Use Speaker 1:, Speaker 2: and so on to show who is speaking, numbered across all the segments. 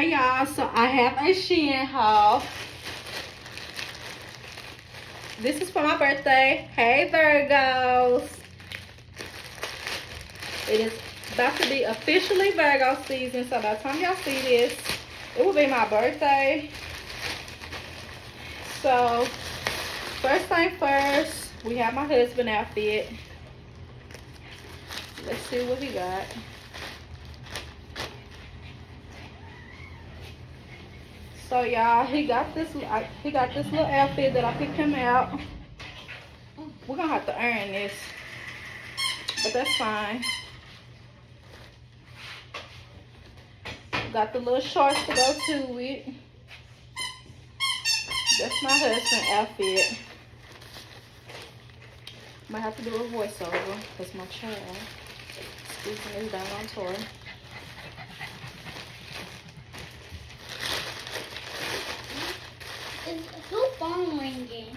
Speaker 1: Okay, y'all, so I have a Shein haul. This is for my birthday. Hey, Virgos. It is about to be officially Virgo season, so by the time y'all see this, it will be my birthday. So, first thing first, we have my husband outfit. Let's see what he got. So y'all, he got this little outfit that I picked him out. We're gonna have to earn this, but that's fine. Got the little shorts to go to it. That's my husband's outfit. Might have to do a voiceover because my child squeezing this down on toy.
Speaker 2: Is who phone ringing?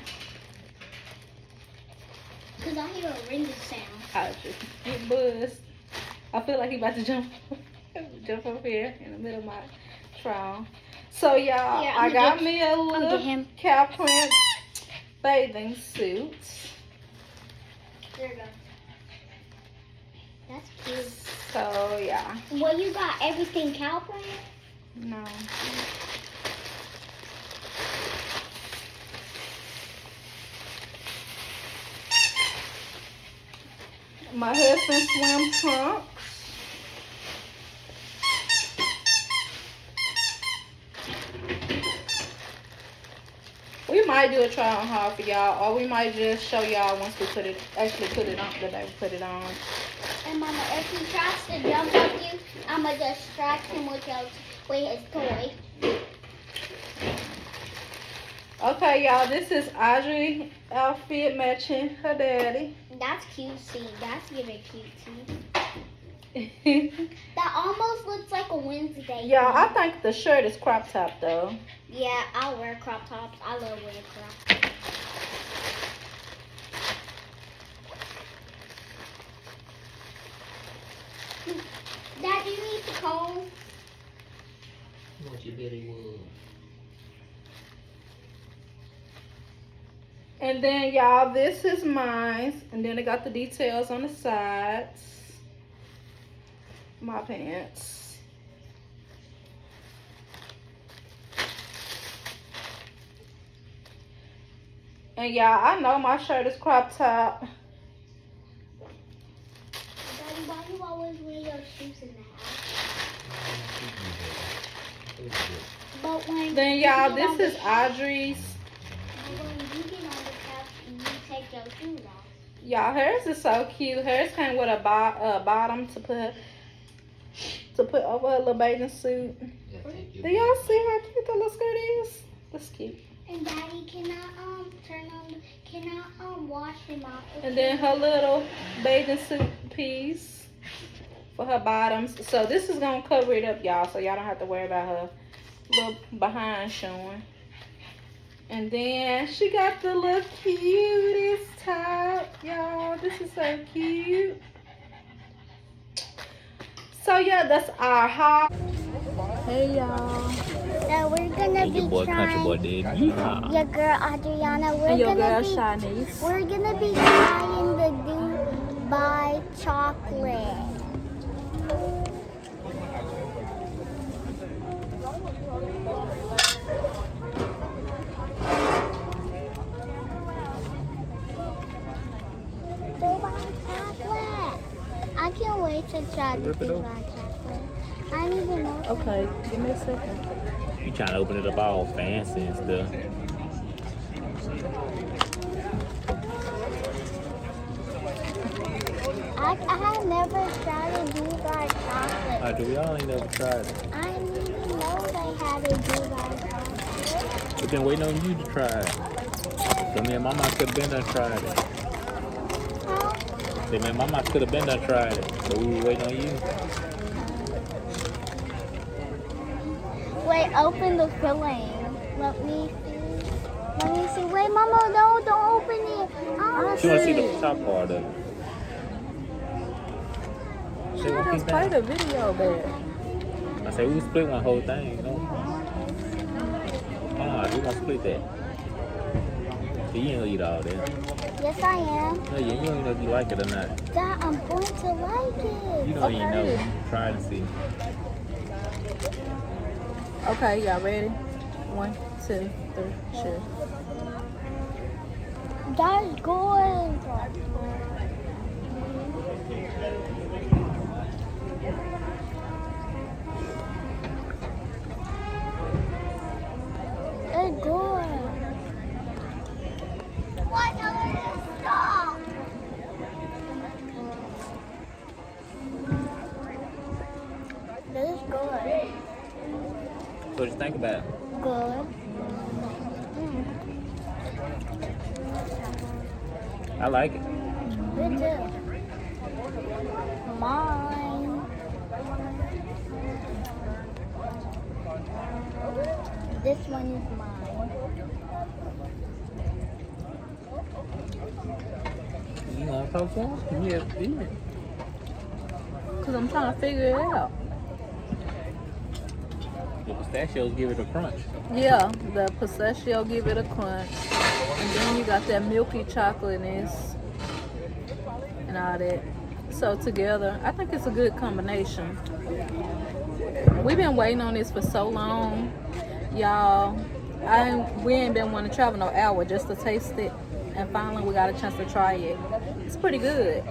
Speaker 2: Cause I hear a ringing sound.
Speaker 1: I just get buzzed. I feel like he about to jump up here in the middle of my trial. So y'all, I got me a little cow print bathing suit.
Speaker 2: There you go. That's cute.
Speaker 1: So yeah.
Speaker 2: Well, you got everything cow print?
Speaker 1: No. My husband's swim trunks. We might do a try on haul for y'all, or we might just show y'all once we actually put it on, the day we put it on.
Speaker 2: And Mama, if he tries to jump on you, I'ma distract him with his toy.
Speaker 1: Okay, y'all, this is Audrey outfit matching her daddy.
Speaker 2: That's cutesy. That's giving cutesy. That almost looks like a Wednesday.
Speaker 1: Y'all, I think the shirt is crop top though.
Speaker 2: Yeah, I'll wear crop tops. I love wearing crop tops. Dad, do you need the comb?
Speaker 3: What you really want?
Speaker 1: And then y'all, this is mine. And then it got the details on the sides. My pants. And y'all, I know my shirt is crop top.
Speaker 2: Daddy, why do you always wear your shoes in the house? But when
Speaker 1: then y'all, this is Audrey's.
Speaker 2: But when you get on the couch and you take your shoes off.
Speaker 1: Y'all, hers is so cute. Hers came with a bottom to put over her little bathing suit. Do y'all see how cute that little skirt is? That's cute.
Speaker 2: And Daddy, can I wash him off?
Speaker 1: And then her little bathing suit piece for her bottoms. So this is gonna cover it up, y'all, so y'all don't have to worry about her little behind showing. And then she got the little cutest top, y'all. This is so cute. So yeah, that's our haul. Hey y'all.
Speaker 2: So we're gonna be trying. Your girl Adriana.
Speaker 1: And your girl Shaunice.
Speaker 2: We're gonna be trying the Dubai chocolate. Dubai chocolate. I can't wait to try the Dubai chocolate. I don't even know.
Speaker 1: Okay, give me a second.
Speaker 3: You trying to open it up all fancy and stuff.
Speaker 2: I have never tried a Dubai chocolate.
Speaker 3: Do we all ain't never tried it?
Speaker 2: I didn't even know they had a Dubai chocolate.
Speaker 3: We've been waiting on you to try it. So me and Mama could have been done tried it.
Speaker 2: Huh?
Speaker 3: So me and Mama could have been done tried it. So we were waiting on you.
Speaker 2: Wait, open the filling. Let me see. Let me see. Wait, Mama, no, don't open it.
Speaker 1: I
Speaker 3: You want to see the top part of it?
Speaker 1: She just played a video there.
Speaker 3: I say we split one whole thing, you know? Oh, we gonna split that. So you ain't gonna eat all that.
Speaker 2: Yes, I am.
Speaker 3: No, you don't even know if you like it or not.
Speaker 2: Dad, I'm going to like it.
Speaker 3: You don't even know. Try it and see.
Speaker 1: Okay, y'all ready? 1, 2, 3, sure.
Speaker 2: That's good. It's good. What? Stop. This is good.
Speaker 3: What you think about it?
Speaker 2: Good.
Speaker 3: I like it.
Speaker 2: Me too. Mine. This one is mine.
Speaker 3: You want to talk to him? You have to eat it.
Speaker 1: Because I'm trying to figure it out.
Speaker 3: The pistachios give it a crunch.
Speaker 1: Yeah, the pistachio give it a crunch. And then you got that milky chocolateness and all that. So together, I think it's a good combination. We've been waiting on this for so long. Y'all, we ain't been wanting to travel no hour just to taste it. And finally, we got a chance to try it. It's pretty good.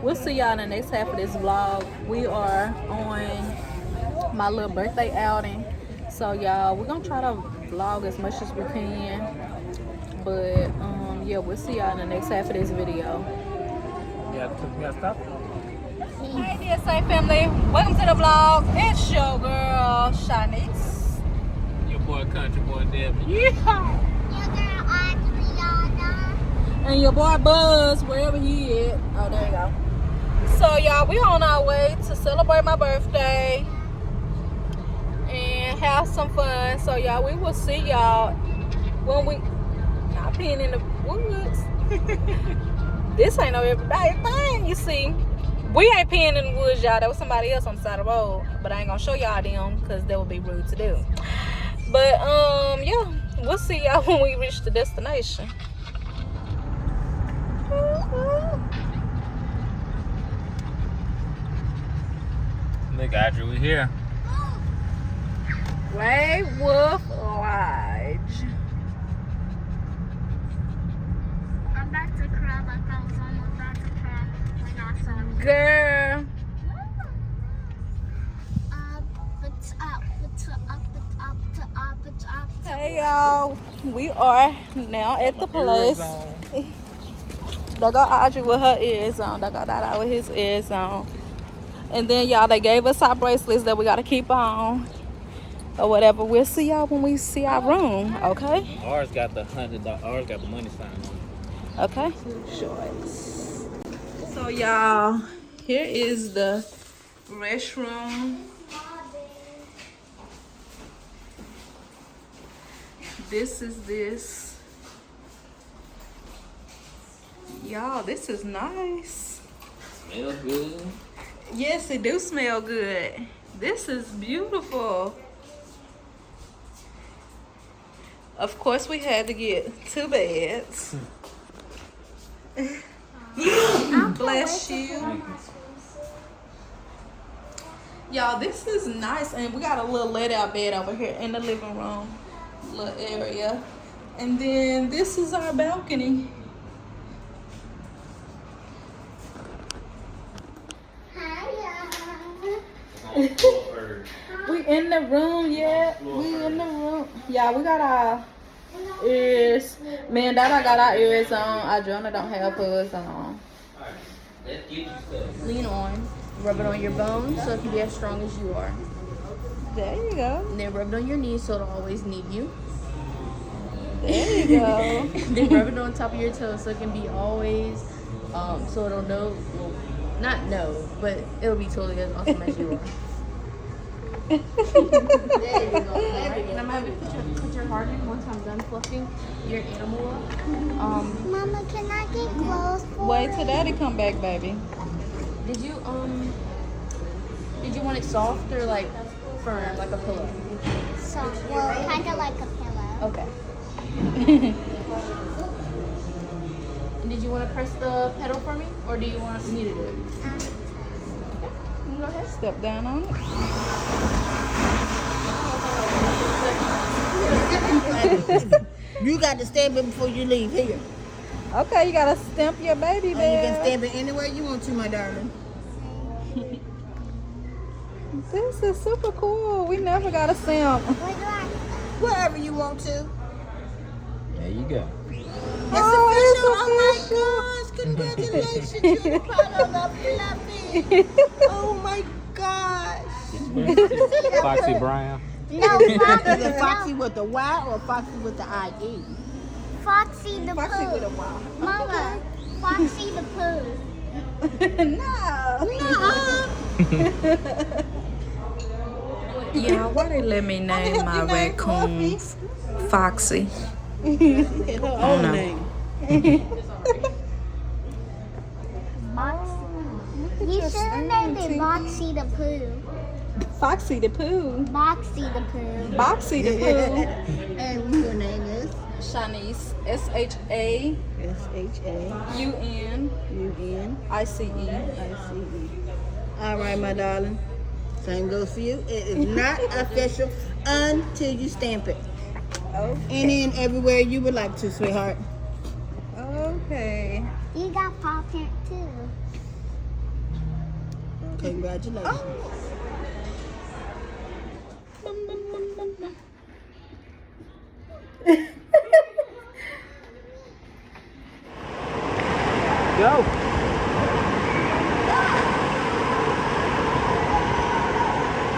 Speaker 1: We'll see y'all in the next half of this vlog. We are on my little birthday outing. So y'all, we're gonna try to vlog as much as we can. But yeah, we'll see y'all in the next half of this video.
Speaker 3: You gotta stop it.
Speaker 1: Hey D.S.A family, welcome to the vlog. It's your girl Shaunice.
Speaker 3: Your boy Country Boy Devin.
Speaker 1: Yeah. And your boy Buzz, wherever he is. Oh, there you go. So y'all, we on our way to celebrate my birthday and have some fun. So y'all, we will see y'all when we not being in the woods. This ain't no everyday thing, you see. We ain't peeing in the woods, y'all. There was somebody else on the side of the road, but I ain't gonna show y'all them because that would be rude to do. But yeah, we'll see y'all when we reach the destination.
Speaker 3: Look, Audrey, we here.
Speaker 1: Grey Wolf Lodge.
Speaker 2: I'm about to cry like I was almost about to cry when I saw it.
Speaker 1: Girl. Hey y'all, we are now at the place. They got Audrey with her ears on. They got Dada with his ears on. And then y'all, they gave us our bracelets that we gotta keep on or whatever. We'll see y'all when we see our room, okay?
Speaker 3: Ours got the $100. Ours got the money sign on it.
Speaker 1: Okay, shorts. So y'all, here is the restroom. This is this. Y'all, this is nice.
Speaker 3: Smells good.
Speaker 1: Yes, it do smell good. This is beautiful. Of course, we had to get 2 beds. Bless you. Y'all, this is nice. And we got a little let-out bed over here in the living room little area. And then this is our balcony. We in the room yet? We in the room. Yeah, we got our ears. Me and Dada got our ears on. Adriana don't have hers on.
Speaker 4: Lean on, rub it on your bones so it can be as strong as you are.
Speaker 1: There you go.
Speaker 4: And then rub it on your knees so it'll always need you.
Speaker 1: There you go.
Speaker 4: Then rub it on top of your toes so it can be always, so it'll know, well, not know, but it'll be totally as awesome as you are. There you go. And I'm going to put your heart in once I'm done fluffing your animal up.
Speaker 2: Mama, can I get clothes for
Speaker 1: Wait till Daddy come back, baby.
Speaker 4: Did you want it soft or like firm, like a pillow.
Speaker 2: So, well, kind of like a pillow.
Speaker 4: Okay. And did you want to press the pedal for me, or do you want me to do it? Go ahead.
Speaker 1: Step down on it.
Speaker 5: You got to stamp it before you leave here.
Speaker 1: Okay, you gotta stamp your baby
Speaker 5: And you
Speaker 1: bear.
Speaker 5: can stamp it anywhere you want to, my darling.
Speaker 1: This is super cool. We never got a stamp.
Speaker 2: Where do I?
Speaker 5: Wherever you want to.
Speaker 3: There you go.
Speaker 5: It's
Speaker 1: Oh,
Speaker 5: official. Oh my gosh. Congratulations. You're part of the fluffy. Oh my gosh.
Speaker 3: Foxy Brown.
Speaker 2: No,
Speaker 5: Is
Speaker 2: Foxy.
Speaker 5: it Foxy with the Y or Foxy with the IE?
Speaker 2: Foxy the
Speaker 1: Foxy with a
Speaker 2: Pooh.
Speaker 1: Y.
Speaker 2: Mama, Foxy the Pooh.
Speaker 1: Yeah, why they let me name my raccoons Foxy?
Speaker 5: Her own name.
Speaker 2: You should have named it Boxy the Pooh.
Speaker 1: Foxy the Pooh.
Speaker 2: Boxy the Pooh.
Speaker 1: Boxy the Pooh.
Speaker 5: And your name is?
Speaker 1: Shaunice. S-H-A-U-N-I-C-E.
Speaker 5: S-H-A-U-N-I-C-E. All right, my darling. Same goes for you. It is not official until you stamp it.
Speaker 1: Okay.
Speaker 5: And then everywhere you would like to, sweetheart.
Speaker 1: Okay.
Speaker 2: You got paw print too.
Speaker 5: Congratulations.
Speaker 3: Go.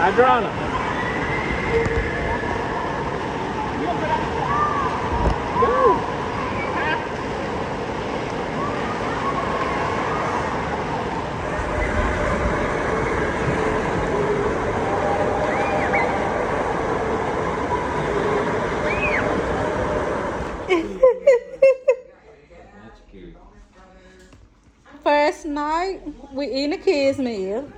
Speaker 3: Adriana. Go. That's cute.
Speaker 1: First night, we eating a kids meal.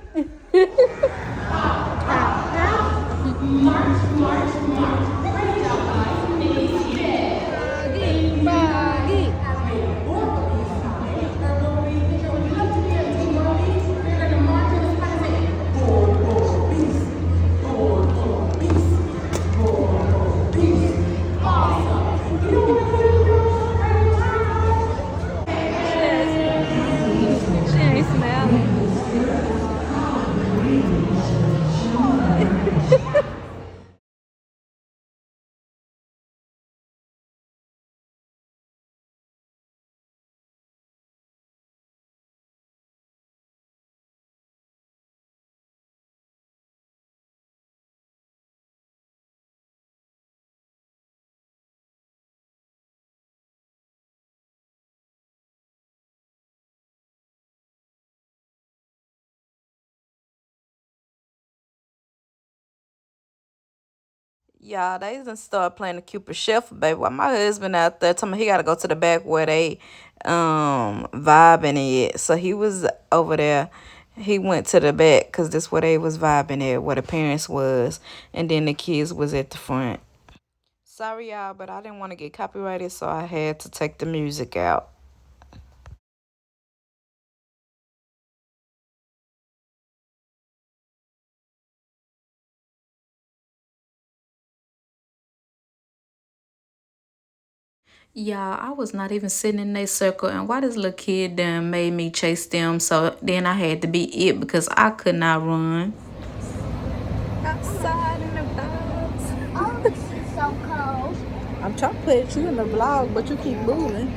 Speaker 1: She ain't smelling. Y'all, they done start playing the Cupid Shuffle, baby. While my husband out there telling me he gotta go to the back where they vibing it. So he was over there. He went to the back because this where they was vibing at, where the parents was, and then the kids was at the front. Sorry, y'all, but I didn't want to get copyrighted, so I had to take the music out. Yeah, I was not even sitting in their circle, and why this little kid done made me chase them, so then I had to be it because I could not run. Outside in the dogs.
Speaker 2: Oh, this is so cold.
Speaker 1: I'm trying to put you in the vlog, but you keep moving.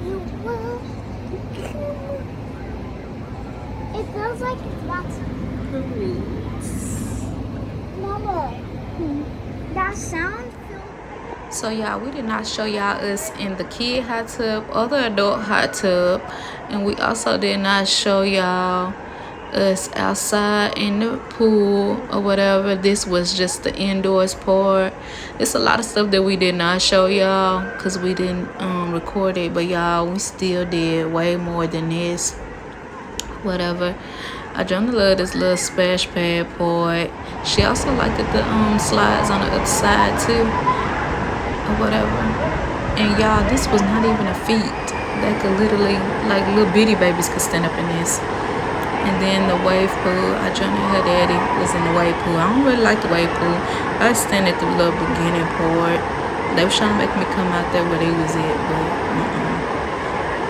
Speaker 2: You will. It feels like it's about to. Mama, that sound feels.
Speaker 1: So y'all, we did not show y'all us in the kid hot tub or the adult hot tub, and we also did not show y'all us outside in the pool or whatever. This was just the indoors part. It's a lot of stuff that we did not show y'all because we didn't record it, but y'all, we still did way more than this, whatever. Adriana loved this little splash pad part. She also liked the slides on the other side too, or whatever. And y'all, this was not even a feat. They could literally, like little bitty babies could stand up in this. And then the wave pool, Adriana and her daddy was in the wave pool. I don't really like the wave pool. I stand at the little beginning part. They were trying to make me come out there where they was at, but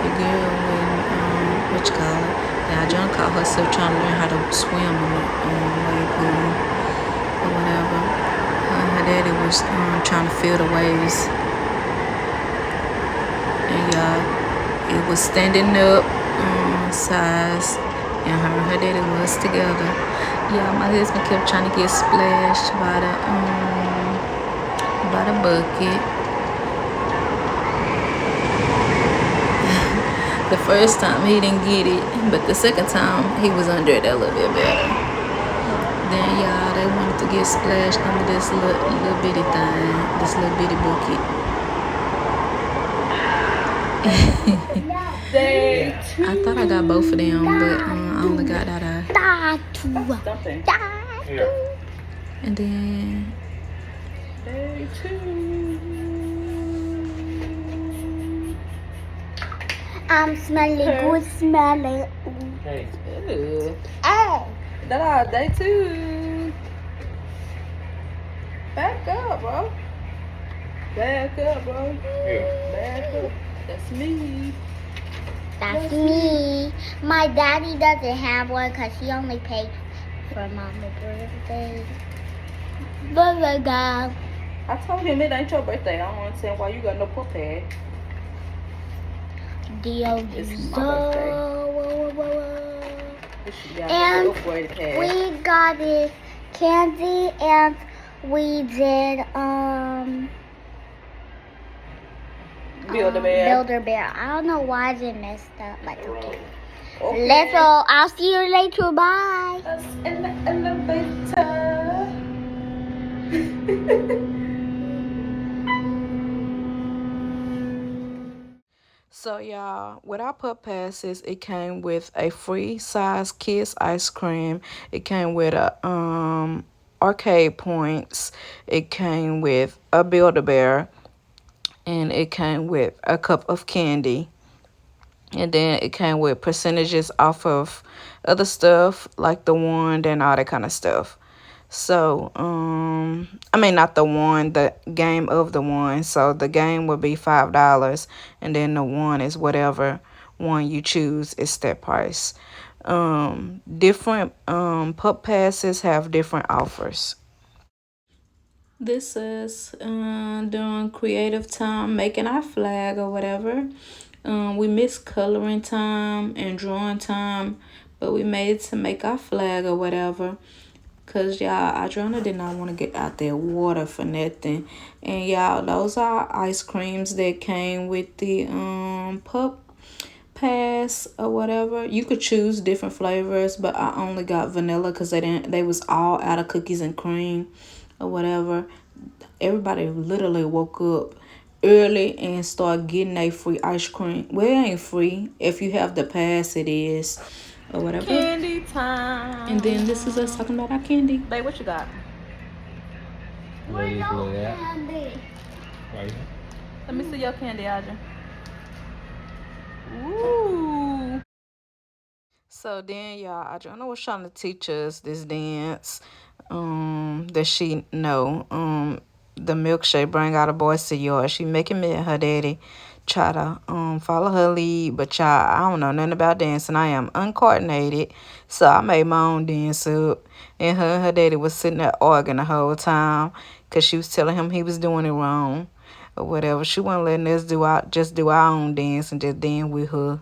Speaker 1: the girl wouldn't, what you call it? Yeah, John caught herself trying to learn how to swim in the wave pool or whatever. Her daddy was trying to feel the waves. And y'all, it was standing up size, and her daddy was together. Yeah, my husband kept trying to get splashed by the bucket. The first time he didn't get it, but the second time he was under it a little bit better. Then y'all, they wanted to get splashed under this little bitty thing, this little bitty bucket. I thought I got both of them, but I only got that. And then day 2.
Speaker 2: I'm smelling good, smelling.
Speaker 3: Hey.
Speaker 2: Hey.
Speaker 1: That day 2. Back up, bro. Back up, bro.
Speaker 3: Yeah.
Speaker 1: Back up. That's me.
Speaker 2: That's me. My daddy doesn't have one because he only paid for Mama's birthday. Burger.
Speaker 1: I told him it ain't your birthday. I don't understand why you got no puppy. It's my birthday.
Speaker 2: And we got this candy and we did Build-A-Bear. I don't know why it messed up, but okay. Let's go. I'll see you later. Bye.
Speaker 1: Us in the elevator. So y'all, with our pup passes, it came with a free size Kiss ice cream. It came with a arcade points. It came with a Build-A-Bear, and it came with a cup of candy. And then it came with percentages off of other stuff like the wand and all that kind of stuff. So, I mean, not the one, the game of the one. So the game would be $5, and then the one is whatever one you choose is that price. Different pup passes have different offers. This is during creative time, making our flag or whatever. We missed coloring time and drawing time, but we made it to make our flag or whatever. Cause y'all, Adriana did not want to get out there water for nothing. And y'all, those are ice creams that came with the pup pass or whatever. You could choose different flavors, but I only got vanilla because they was all out of cookies and cream or whatever. Everybody literally woke up early and start getting a free ice cream. Well, it ain't free. If you have the pass, it is. Or whatever. Candy time. And then this is us talking about our candy. Babe, what you got?
Speaker 3: Where's your
Speaker 2: candy?
Speaker 3: Right.
Speaker 1: Let me see your candy, Audrey. Ooh. So then, y'all, Adriana was trying to teach us this dance that she know. The milkshake bring out a boys to yours. She making me and her daddy try to follow her lead, but y'all, I don't know nothing about dancing. I am uncoordinated, so I made my own dance up, and her daddy was sitting there arguing the whole time because she was telling him he was doing it wrong or whatever. She wasn't letting us do our own dance and just dance with her.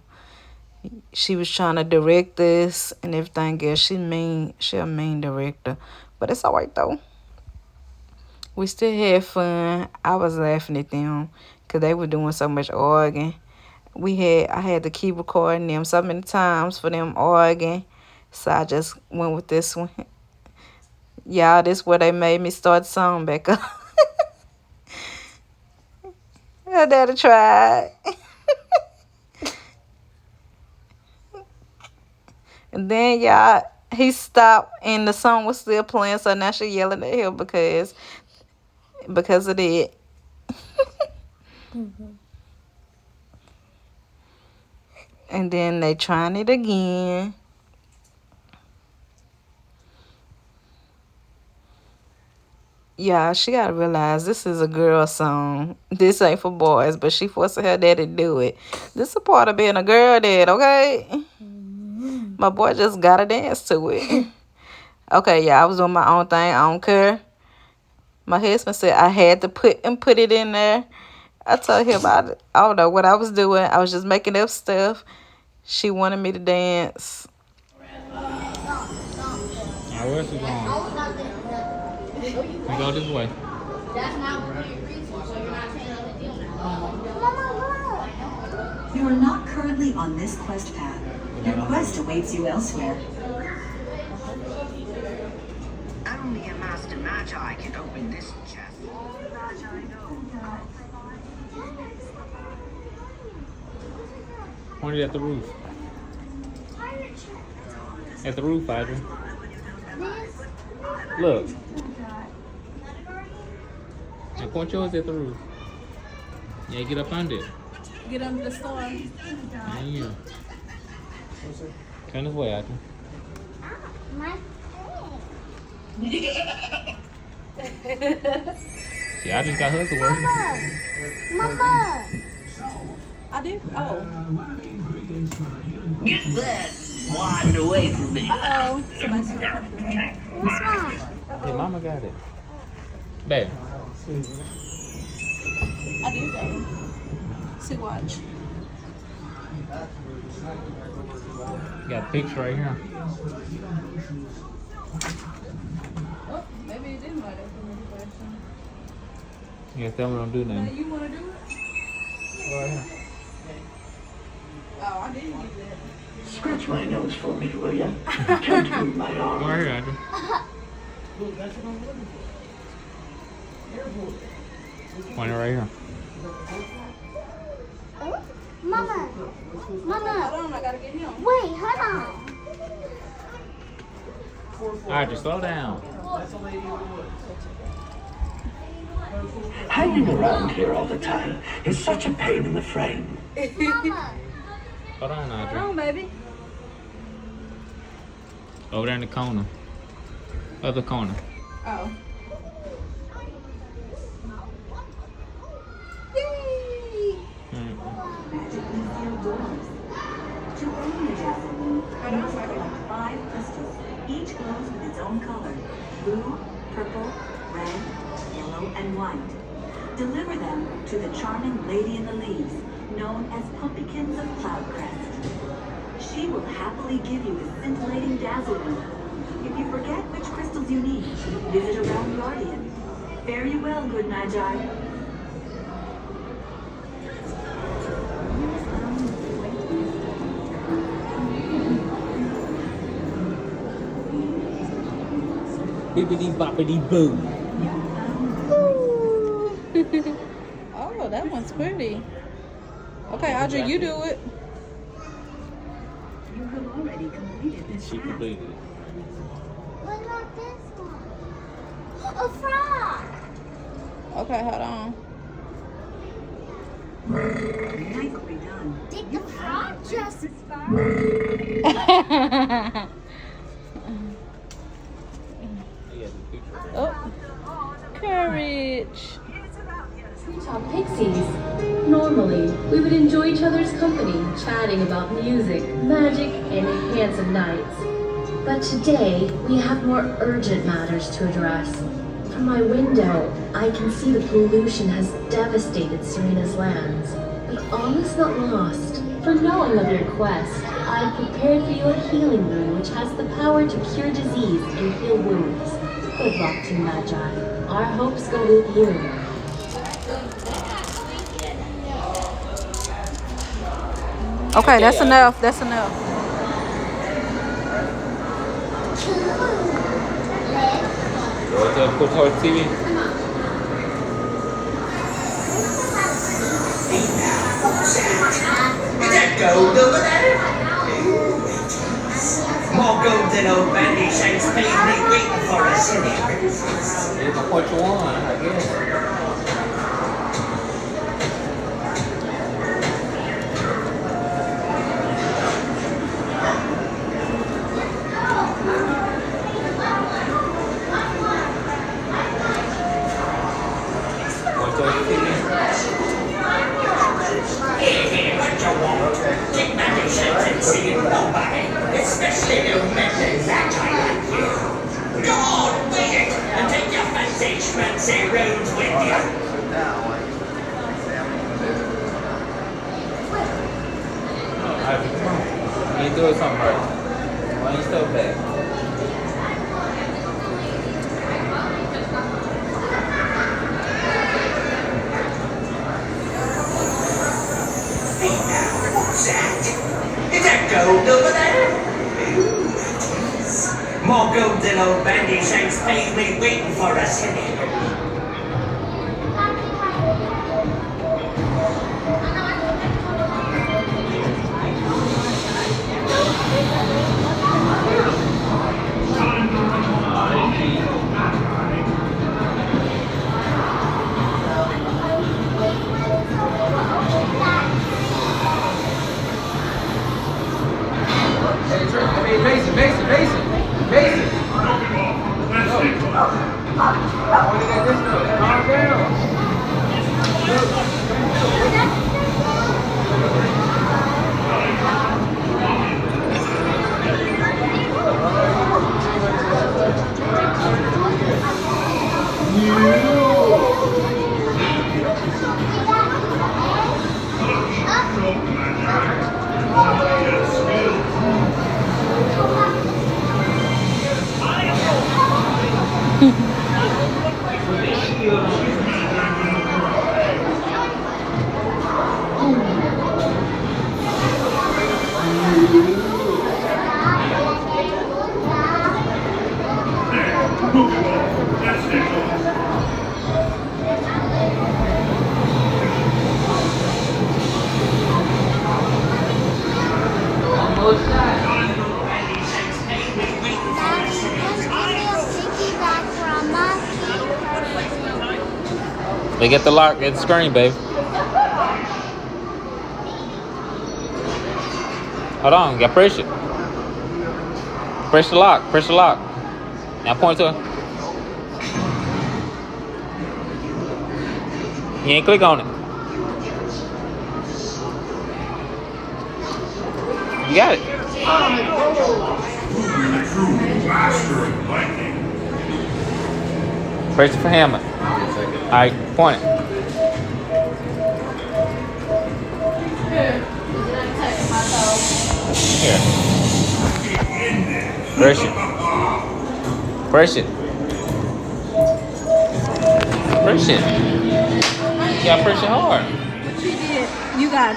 Speaker 1: She was trying to direct us and everything else. She a mean director, but it's all right though. We still had fun. I was laughing at them because they were doing so much arguing. I had to keep recording them so many times for them arguing. So I just went with this one. Y'all, this where they made me start the song back up. Her daddy tried. And then y'all, he stopped and the song was still playing, so now she yelling at him because of it. And then they trying it again. Yeah, she gotta realize this is a girl song. This ain't for boys, but she forcing her daddy to do it. This is a part of being a girl dad, okay? My boy just gotta dance to it. Okay, yeah, I was doing my own thing. I don't care. My husband said I had to put it in there. I told him I don't know what I was doing. I was just making up stuff. She wanted me to dance.
Speaker 3: Now, where's she going? We go this way.
Speaker 6: You are not currently on this quest path. Your quest awaits you elsewhere.
Speaker 7: Only a master magi can open this chest.
Speaker 3: Pointed at the roof. At the roof, Audrey. Look. Now point yours at the roof. Yeah, get up under it.
Speaker 4: Get under the star.
Speaker 3: Yeah. Turn this way, Audrey. See, I just got her to work.
Speaker 2: Mama.
Speaker 4: I did? Oh.
Speaker 7: Get that wand away from me.
Speaker 4: Oh.
Speaker 2: What's wrong?
Speaker 3: Hey, Mama got it. Babe.
Speaker 4: I did though. See, watch.
Speaker 3: Got a picture right here.
Speaker 4: Oh, maybe it didn't light up for me question.
Speaker 3: Yeah, tell me don't do
Speaker 4: Now
Speaker 3: nothing.
Speaker 4: you want to do it?
Speaker 3: Right here.
Speaker 4: Oh, I didn't get that.
Speaker 7: Scratch my nose for me, will ya? Can't move my arm.
Speaker 3: Right here, Audrey. Point it right here.
Speaker 2: Mama. Mama.
Speaker 4: Hold on, I gotta get him.
Speaker 2: Wait, hold on.
Speaker 3: Audrey, slow down.
Speaker 7: Hanging around here all the time is such a pain in the frame.
Speaker 2: Mama.
Speaker 3: Hold on,
Speaker 4: Hold
Speaker 3: Audrey.
Speaker 4: on, baby.
Speaker 3: Over there in the corner. Other corner.
Speaker 4: Oh. Yay!
Speaker 6: Magically sealed doors. To open the dazzle,
Speaker 4: Hold on,
Speaker 6: select 5 crystals. Each glows with its own color. Blue, purple, red, yellow, and white. Deliver them to the charming Lady in the Leaves, known as Pumpkins of Cloudcrest. She will happily give you the scintillating dazzle room. If you forget which crystals you need, visit a realm guardian. Fare you well, good Magi.
Speaker 3: Bippity boppity boo.
Speaker 1: Oh, that one's pretty. Okay, Audrey, you do it.
Speaker 6: You have already completed this
Speaker 3: She
Speaker 6: task.
Speaker 3: completed it.
Speaker 2: What about this one? A frog.
Speaker 1: Okay, hold on.
Speaker 6: Nicely done.
Speaker 2: Did the frog just
Speaker 1: Oh, courage.
Speaker 8: Top Pixies. Normally, we would enjoy each other's company, chatting about music, magic, and handsome nights. But today, we have more urgent matters to address. From my window, I can see the pollution has devastated Serena's lands. But all is not lost. For knowing of your quest, I have prepared for you a healing room which has the power to cure disease and heal wounds. Good luck to Magi. Our hopes go with you.
Speaker 1: Okay, that's enough. That's enough.
Speaker 3: Go to put her TV.
Speaker 7: Is that gold over there? for a silly.
Speaker 3: It's what you want, I guess. What's those feelings?
Speaker 7: What you want? Take my patience and see nobody, especially new methods that I like you. Go on, wing it, and take your fancy schmancy roads with you.
Speaker 3: Ivy, come on. You ain't doing something right. Why you still back?
Speaker 7: Hey now, what's that? Is that gold over there? Ooh, it is. More gold than old Bandy Shanks paid me waiting for a city.
Speaker 3: Hey, Mason. Calm down. They get the lock at the screen, babe. Hold on, you gotta press it. Press the lock. Now point to her. You ain't click on it. You got it. Press it for hammer. Alright, point it. Here. Press it. You gotta press it hard.
Speaker 1: What you did? You got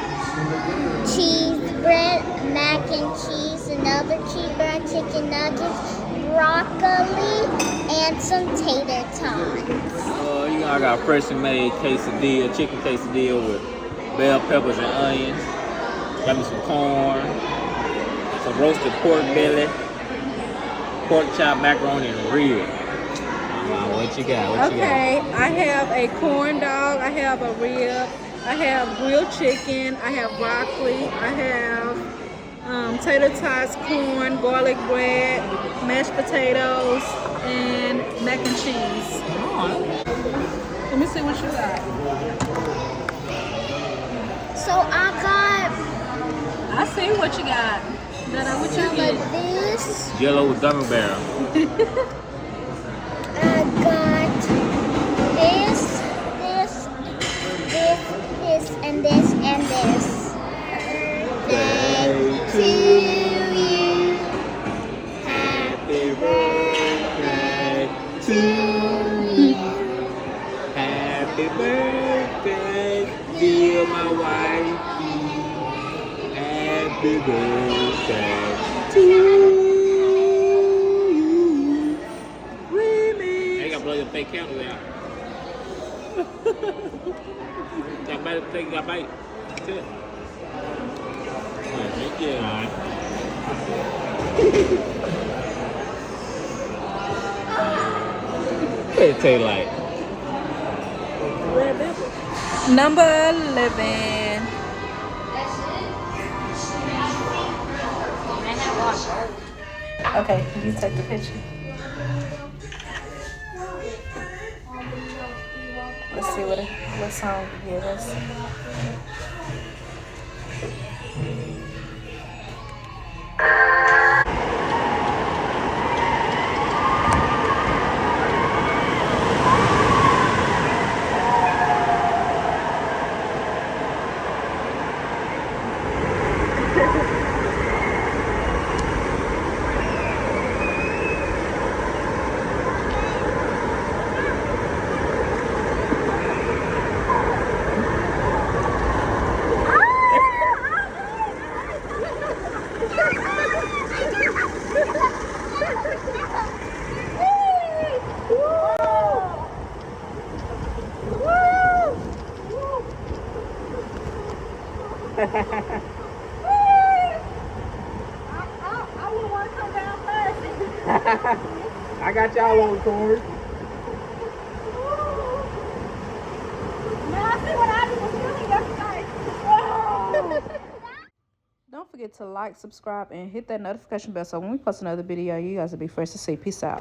Speaker 2: Cheese bread, mac and cheese, another cheeseburger, chicken nuggets, broccoli, and some tater tots.
Speaker 3: You know I got freshly made quesadilla, chicken quesadilla with bell peppers and onions. Got me some corn, some roasted pork belly, pork chop, macaroni, and ribs. What you got?
Speaker 1: okay. I have a corn dog. I have a rib. I have grilled chicken. I have broccoli. I have tater tots, corn, garlic bread, mashed potatoes, and mac and cheese. Let me see what you got.
Speaker 2: So I got
Speaker 1: I see what you got. That what you
Speaker 2: some
Speaker 1: get.
Speaker 2: of this.
Speaker 3: Yellow with gummy bear.
Speaker 2: I got this, and this, and this. Birthday to you. Happy birthday to you.
Speaker 3: Happy birthday, dear my wife. Happy birthday to you. They gotta blow your fake candle out. Got bite. That's it. Thank you. All right. it taste like?
Speaker 1: Number 11. Okay, you take the picture. Let's see what song you give us.
Speaker 3: I got y'all on record.
Speaker 1: Don't forget to like, subscribe, and hit that notification bell so when we post another video, you guys will be first to see. Peace out.